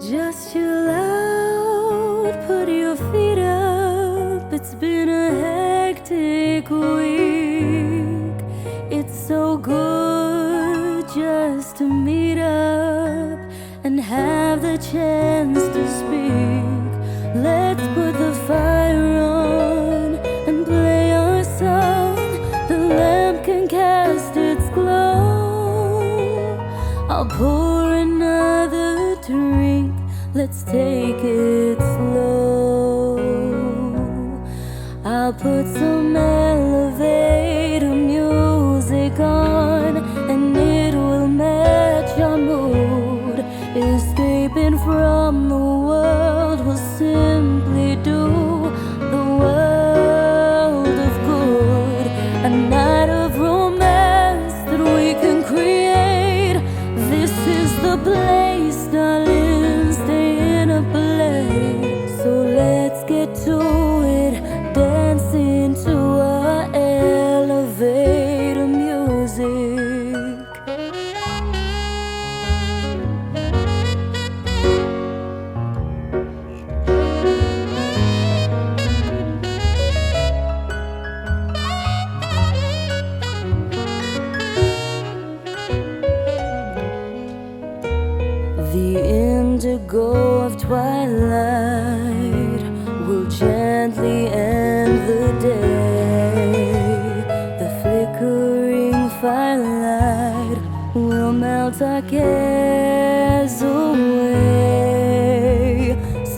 Just chill out, put your feet up. It's been a hectic week. It's so good just to meet up and have the chance to speak. Let's put the fire on and play our song. The lamp can cast its glow. I'll pour another drink. Let's take it slow. I'll put some elevator music on, and it will match your mood. Escaping from the world will simply do the world of good. A night of romance that we can create. This is the place, darling, stay in a place. So let's get to it, dancing to our elevator music. The indigo of twilight will gently end the day. The flickering firelight will melt our cares away.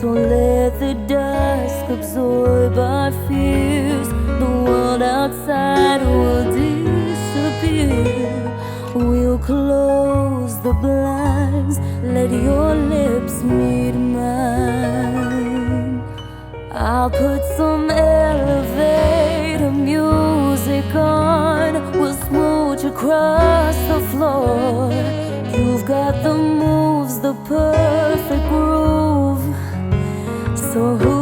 So let the dusk absorb our fears. The world outside will disappear. We'll close the blinds, let your lips meet mine. I'll put some elevator music on. We'll smooch across the floor. You've got the moves, the perfect groove. So who